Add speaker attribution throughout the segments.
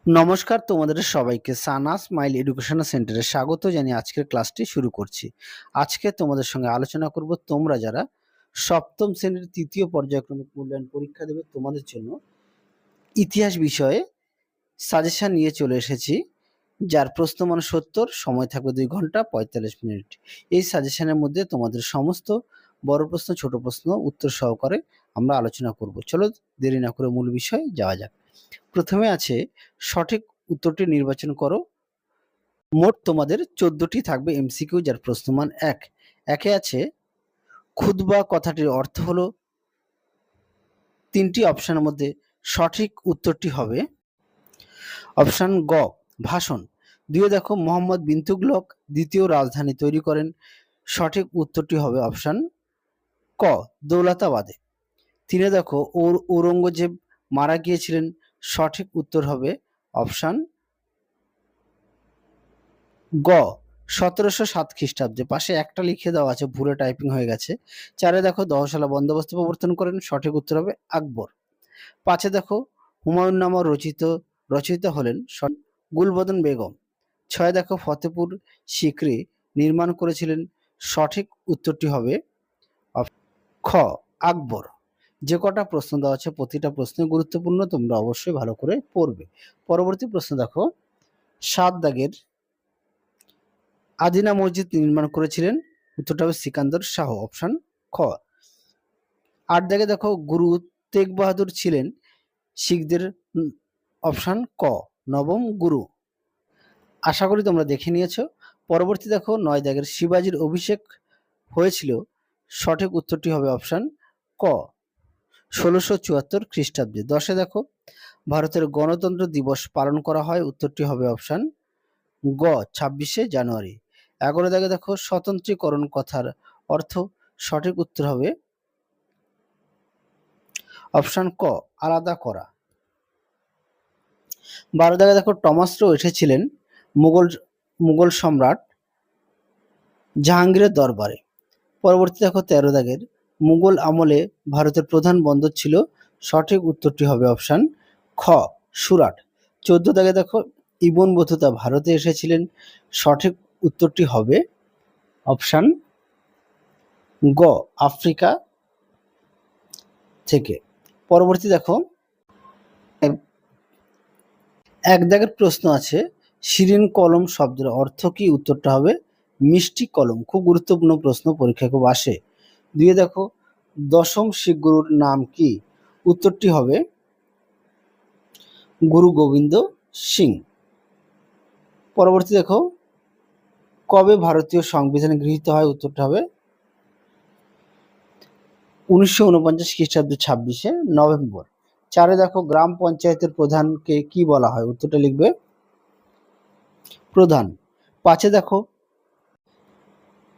Speaker 1: নমস্কার তোমাদের সবাইকে সানা স্মাইল এডুকেশনাল সেন্টারে স্বাগত জানিয়ে আজকের ক্লাসটি শুরু করছি। আজকে তোমাদের সঙ্গে আলোচনা করব তোমরা যারা সপ্তম শ্রেণীর তৃতীয় পর্যায়ক্রমিক মূল্যায়ন পরীক্ষা দেবে তোমাদের জন্য ইতিহাস বিষয়ে সাজেশন নিয়ে চলে এসেছি, যার প্রশ্নমান ৭০, সময় থাকবে ২ ঘন্টা ৪৫ মিনিট। এই সাজেশনের মধ্যে তোমাদের সমস্ত বড় প্রশ্ন ছোট প্রশ্ন উত্তর সহকারে আমরা আলোচনা করব। চলো দেরি না করে মূল বিষয়ে যাওয়া যাক। প্রথমে আছে সঠিক উত্তরটি নির্বাচন করো। মোট তোমাদের ১৪টি থাকবে এমসিকিউ, যার প্রশ্নমান ১। একে আছে খুতবা কথাটির অর্থ হলো, ৩টি অপশনের মধ্যে সঠিক উত্তরটি হবে অপশন গ ভাষণ। ২ দেখো মোহাম্মদ বিন তুগলক দ্বিতীয় রাজধানী তৈরি করেন, সঠিক উত্তরটি হবে অপশন ক দৌলতাবাদে। ৩ দেখো ঔরঙ্গজেব মারা গিয়েছিলেন, সঠিক উত্তর হবে অপশন গ ১৭০৭ খ্রিস্টাব্দে। পাশে একটা লিখে দেওয়া আছে, ভুলে টাইপিং হয়ে গেছে। ৪ দেখো দহশালা বন্দোবস্ত প্রবর্তন করেন, সঠিক উত্তর হবে আকবর। ৫ দেখো হুমায়ুন্নামা রচয়িতা হলেন গুলবদন বেগম। ৬ দেখো ফতেপুর সিক্রি নির্মাণ করেছিলেন, সঠিক উত্তরটি হবে খ আকবর। যে কটা প্রশ্ন দেওয়া আছে প্রতিটা প্রশ্ন গুরুত্বপূর্ণ, তোমরা অবশ্যই ভালো করে পড়বে। পরবর্তী প্রশ্ন দেখো ৭ দাগের আদিনা মসজিদ নির্মাণ করেছিলেন, উত্তরটা হবে সিকান্দর শাহ, অপশন খ। ৮ দাগে দেখো গুরু তেগ বাহাদুর ছিলেন শিখদের, অপশন ক নবম গুরু। আশা করি তোমরা দেখে নিয়েছো। পরবর্তী দেখো ৯ দাগের শিবাজির অভিষেক হয়েছিল, সঠিক উত্তরটি হবে অপশন ক ১৬৭৪ খ্রিস্টাব্দে। ১০ দেখো ভারতের গণতন্ত্র দিবস পালন করা হয়, উত্তরটি হবে অপশন গ ২৬শে জানুয়ারি। ১১ দাগে দেখো স্বতন্ত্রীকরণ কথার অর্থ, সঠিক উত্তর হবে অপশন ক আলাদা করা। ১২ দাগে দেখো টমাস লো এসেছিলেন মুঘল সম্রাট জাহাঙ্গীরের দরবারে। পরবর্তী দেখো ১৩ দাগের মুঘল আমলে ভারতের প্রধান বন্দর ছিল, সঠিক উত্তরটি হবে অপশন খ সুরাট। ১৪ দাগে দেখো ইবন বতুতা ভারতে এসেছিলেন, সঠিক উত্তরটি হবে অপশন গ আফ্রিকা থেকে। পরবর্তী দেখো ১ দাগের প্রশ্ন আছে, শিরিন কলম শব্দের অর্থ কি, উত্তরটা হবে মিষ্টি কলম। খুব গুরুত্বপূর্ণ প্রশ্ন, পরীক্ষায় খুব আসে। ২ দেখো দশম শিখ গুরুর নাম কি, উত্তরটি হবে গুরু গোবিন্দ সিং। পরবর্তী দেখো কবে ভারতীয় সংবিধান গৃহীত হয়, উত্তরটা হবে ১৯৪৯ খ্রিস্টাব্দে ২৬শে নভেম্বর। ৪ দেখো গ্রাম পঞ্চায়েতের প্রধানকে কি বলা হয়, উত্তরটা লিখবে প্রধান। ৫ দেখো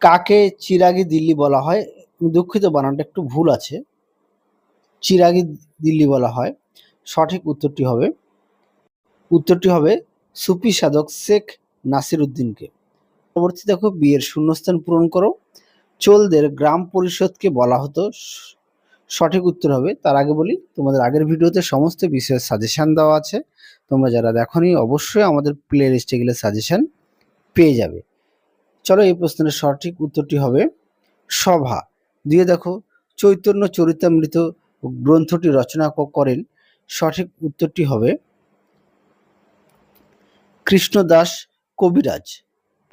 Speaker 1: কাকে চিরাগি দিল্লি বলা হয়, দুঃখিত বানানটা একটু ভুল আছে, চিরাগি দিল্লি বলা হয়, সঠিক উত্তরটি হবে সুফি সাধক শেখ নাসির উদ্দিনকে। পরবর্তী দেখো বিয়ের শূন্যস্থান পূরণ করো। চোলদের গ্রাম পরিষদকে বলা হতো, সঠিক উত্তর হবে। তার আগে বলি, তোমাদের আগের ভিডিওতে সমস্ত বিষয়ের সাজেশন দেওয়া আছে, তোমরা যারা দেখোনি অবশ্যই আমাদের প্লে লিস্টে গেলে সাজেশন পেয়ে যাবে। চলো এই প্রশ্নের সঠিক উত্তরটি হবে সভা। ২ দেখো চৈতন্য চরিতামৃত গ্রন্থটি রচনা করেন, সঠিক উত্তরটি হবে কৃষ্ণদাস কবিরাজ।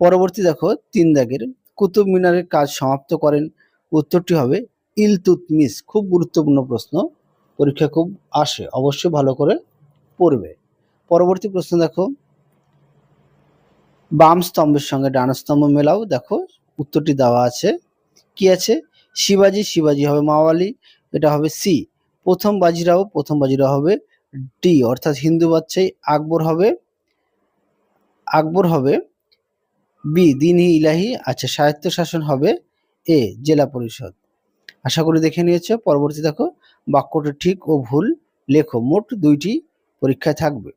Speaker 1: পরবর্তী দেখো ৩ দাগের কুতুব মিনারের কাজ সমাপ্ত করেন, উত্তরটি হবে ইলতুৎমিশ। খুব গুরুত্বপূর্ণ প্রশ্ন, পরীক্ষা খুব আসে, অবশ্যই ভালো করে পড়বে। পরবর্তী প্রশ্ন দেখো বাম স্তম্ভের সঙ্গে ডান স্তম্ভ মেলাও, দেখো উত্তরটি দেওয়া আছে, কি আছে শিবাজি হবে মাওয়ালি, এটা হবে সি। প্রথম বাজিরাও হবে ডি অর্থাৎ হিন্দু বাদশাহী। আকবর হবে বি দিন-ই ইলাহি। আচ্ছা স্বায়ত্তশাসন হবে এ জেলা পরিষদ। আশা করি দেখে নিয়েছো। পরবর্তী দেখো বাক্যটি ঠিক ও ভুল লেখো। মোট ২টি পরীক্ষায় থাকবে।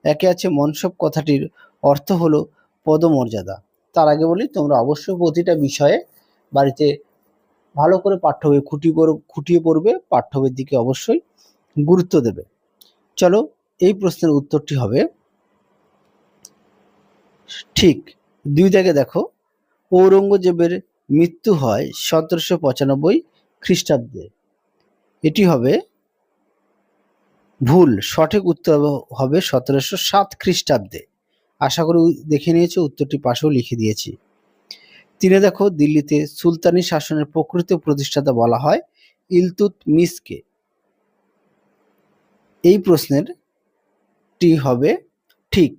Speaker 1: একে আছে মনসব কথাটির অর্থ হলো পদমর্যাদা। তার আগে বলি, তোমরা অবশ্যই প্রতিটা বিষয়ে বাড়িতে ভালো করে পাঠ্য বই খুঁটিয়ে পড়বে, পাঠ্য বইয়ের দিকে অবশ্যই গুরুত্ব দেবে। চলো এই প্রশ্নের উত্তরটি হবে ঠিক। 2 দাগে দেখো, ঔরঙ্গজেবের মৃত্যু হয় 1795 খ্রিস্টাব্দে। এটি হবে ভুল। সঠিক উত্তর হবে 1707 খ্রিস্টাব্দে। আশা করি দেখে নিয়েছো, উত্তরটি পাশেও লিখে দিয়েছি। 3 দেখো, দিল্লিতে সুলতানি শাসনের প্রকৃত প্রতিষ্ঠাতা বলা হয় ইলতুৎমিশকে। এই প্রশ্নের টি হবে ঠিক।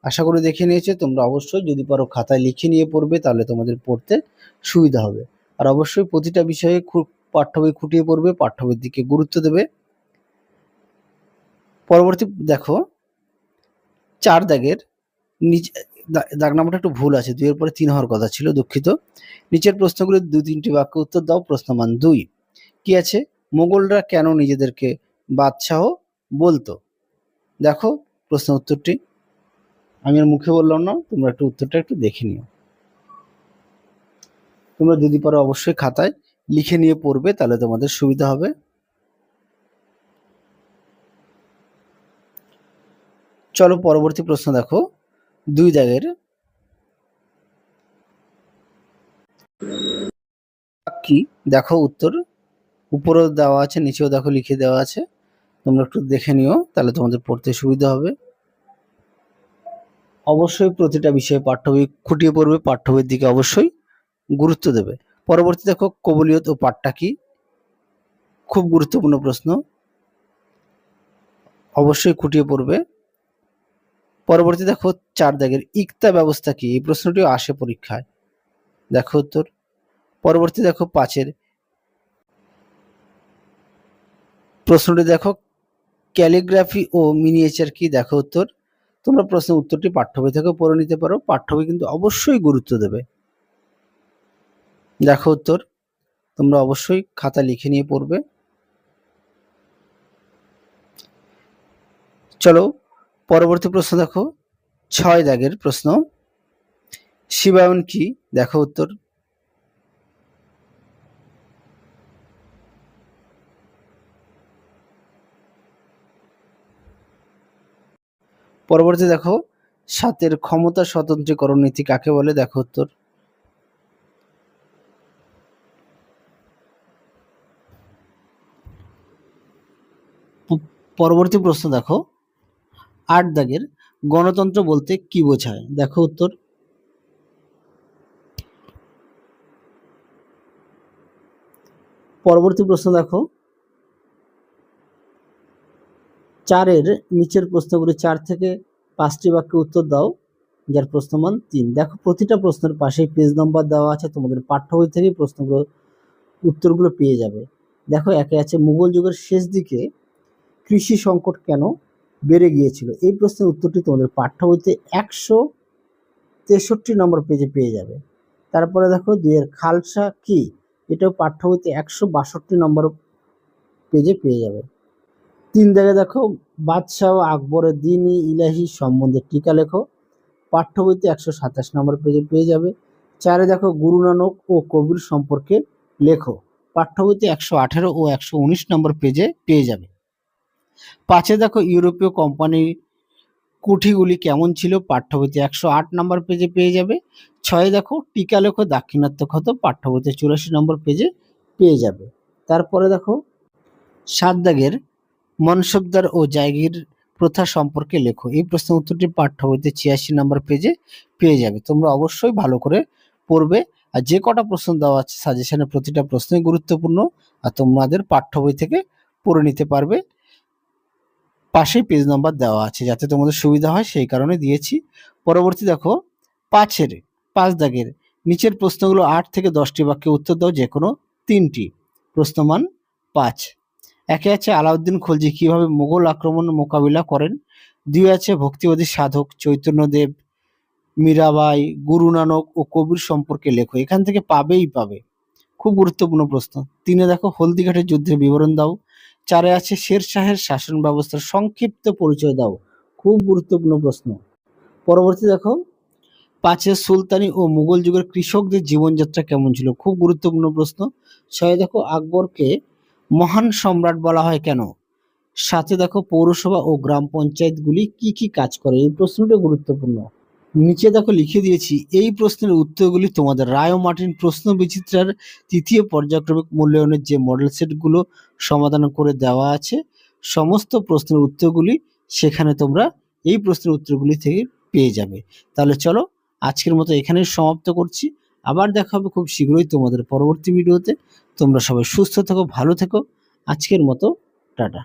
Speaker 1: আশা করি দেখে নিয়েছো। তোমরা অবশ্যই যদি পারো খাতায় লিখে নিয়ে পড়বে, তাহলে তোমাদের পড়তে সুবিধা হবে। আর অবশ্যই প্রতিটা বিষয়ে পাঠ্য বই খুঁটিয়ে পড়বে, পাঠ্য বইয়ের দিকে গুরুত্ব দেবে। পরবর্তী দেখো, 4 দাগের নিচে দাগ নাম্বারটা একটু ভুল আছে, 2 এর পরে 3 হওয়ার কথা ছিল, দুঃখিত। নিচের প্রশ্নগুলির 2-3টি বাক্য উত্তর দাও। প্রশ্নমান 2 কি আছে? মোগলরা কেন নিজেদেরকে বাদশাহ বলতো? দেখো প্রশ্ন উত্তরটি, আমি আর মুখে বললাম না, তোমরা একটু উত্তরটা একটু দেখে নিও। তোমরা যদি পারো অবশ্যই খাতায় লিখে নিয়ে পড়বে, তাহলে তোমাদের সুবিধা হবে। চলো পরবর্তী প্রশ্ন দেখো, 2 দাগের কি? দেখো উত্তর উপরেও দেওয়া আছে, নিচেও দেখো লিখে দেওয়া আছে। তোমরা একটু দেখে নিও, তাহলে তোমাদের পড়তে সুবিধা হবে। অবশ্যই প্রতিটা বিষয়ে পাঠ্য বই খুঁটিয়ে পড়বে, পাঠ্য বইয়ের দিকে অবশ্যই গুরুত্ব দেবে। পরবর্তী দেখো, কবলিয়ত ও পাঠ্যা কি? খুব গুরুত্বপূর্ণ প্রশ্ন, অবশ্যই খুঁটিয়ে পড়বে। পরবর্তী দেখো, 4 দাগের ইক্তা ব্যবস্থা কি? এই প্রশ্নটিও আসে পরীক্ষায়, দেখো উত্তর। পরবর্তী দেখো 5-এর প্রশ্নটি দেখো, ক্যালিগ্রাফি ও মিনিয়েচার কি? দেখো উত্তর। তোমরা প্রশ্নের উত্তরটি পাঠ্য বই থেকে পড়ে নিতে পারো, পাঠ্য বই কিন্তু অবশ্যই গুরুত্ব দেবে। দেখো উত্তর, তোমরা অবশ্যই খাতা লিখে নিয়ে পড়বে। চলো পরবর্তী প্রশ্ন দেখো, 6 দাগের প্রশ্ন, শিবায়ন কি? দেখো উত্তর। পরবর্তী দেখো, 7-এর ক্ষমতা স্বতন্ত্রীকরণ নীতি কাকে বলে? দেখো উত্তর। পরবর্তী প্রশ্ন দেখো, 8 দাগের গণতন্ত্র বলতে কি বোঝায়? দেখো উত্তর। পরবর্তী প্রশ্ন দেখো, 4-এর নিচের প্রশ্নগুলি 4 থেকে 5টি বাক্যে উত্তর দাও, যার প্রশ্নমান 3। দেখো প্রতিটা প্রশ্নের পাশেই পেজ নাম্বার দেওয়া আছে, তোমাদের পাঠ্য বই থেকেই প্রশ্নগুলো উত্তরগুলো পেয়ে যাবে। দেখো একে আছে, মুঘল যুগের শেষ দিকে কৃষি সংকট কেন বেড়ে গিয়েছিল? এই প্রশ্নের উত্তরটি তোমাদের পাঠ্য বইতে 163 নম্বর পেজে পেয়ে যাবে। তারপরে দেখো 2-এর খালসা কি? এটাও পাঠ্য বইতে 162 নম্বর পেজে পেয়ে যাবে। 3 দাগে দেখো, বাদশাহ আকবরের দ্বীন-ই ইলাহি সম্বন্ধে টিকা লেখো, পাঠ্য বইতে 127 নম্বর পেজে পেয়ে যাবে। 4-এ দেখো, গুরু নানক ও কবির সম্পর্কে লেখো, পাঠ্য বইতে 118 ও 119 নম্বর পেজে পেয়ে যাবে। 5-এ দেখো, ইউরোপীয় কোম্পানির কুঠিগুলি কেমন ছিল? পাঠ্য বইতে 108 নম্বর পেজে পেয়ে যাবে। 6-এ দেখো, টিকা লেখো দাক্ষিণাত্য ক্ষত, পাঠ্য বইতে 84 নম্বর পেজে পেয়ে যাবে। তারপরে দেখো 7 দাগের মনসবদার ও জায়গির প্রথা সম্পর্কে লেখো, এই প্রশ্নের উত্তরটি পাঠ্য বইতে 86 নম্বর পেজে পেয়ে যাবে। তোমরা অবশ্যই ভালো করে পড়বে, আর যে কটা প্রশ্ন দেওয়া আছে সাজেশনে প্রতিটা প্রশ্নই গুরুত্বপূর্ণ, আর তোমাদের পাঠ্য বই থেকে পড়ে নিতে পারবে। পাশেই পেজ নাম্বার দেওয়া আছে, যাতে তোমাদের সুবিধা হয় সেই কারণে দিয়েছি। পরবর্তী দেখো, 5 দাগের নিচের প্রশ্নগুলো 8 থেকে 10টি বাক্যে উত্তর দাও, যে কোনো 3টি। প্রশ্নমান 5। একে আছে, আলাউদ্দিন খলজি কিভাবে মোগল আক্রমণ মোকাবিলা করেন? 2 আছে, ভক্তিবাদী সাধক চৈতন্যদেব, মীরাবাই, গুরু নানক ও কবির সম্পর্কে লেখো, এখান থেকে পাবেই পাবে, খুব গুরুত্বপূর্ণ প্রশ্ন। 3-এ দেখো, হলদিঘাটের যুদ্ধের বিবরণ দাও। 4-এ আছে, শের শাহের শাসন ব্যবস্থার সংক্ষিপ্ত পরিচয় দাও, খুব গুরুত্বপূর্ণ প্রশ্ন। পরবর্তী দেখো, 5-এ সুলতানি ও মুঘল যুগের কৃষকদের জীবনযাত্রা কেমন ছিল? খুব গুরুত্বপূর্ণ প্রশ্ন। 6-এ দেখো, আকবরকে মহান সম্রাট বলা হয় কেন? সাথে দেখো পৌরসভা ও গ্রাম পঞ্চায়েতগুলি কি কি কাজ করে, এই প্রশ্নটা গুরুত্বপূর্ণ। নিচে দেখো লিখে দিয়েছি এই প্রশ্নের উত্তরগুলি তোমাদের রায় ও মার্টিন প্রশ্ন বিচিত্রার তৃতীয় পর্যায়ক্রমিক মূল্যায়নের যে মডেল সেটগুলো সমাধান করে দেওয়া আছে, সমস্ত প্রশ্নের উত্তরগুলি সেখানে তোমরা এই প্রশ্নের উত্তরগুলি থেকে পেয়ে যাবে। তাহলে চলো আজকের মতো এখানেই সমাপ্ত করছি। আবার দেখা হবে খুব শীঘ্রই তোমাদের পরবর্তী ভিডিওতে। তোমরা সবাই সুস্থ থেকো, ভালো থেকো। আজকের মতো টাটা।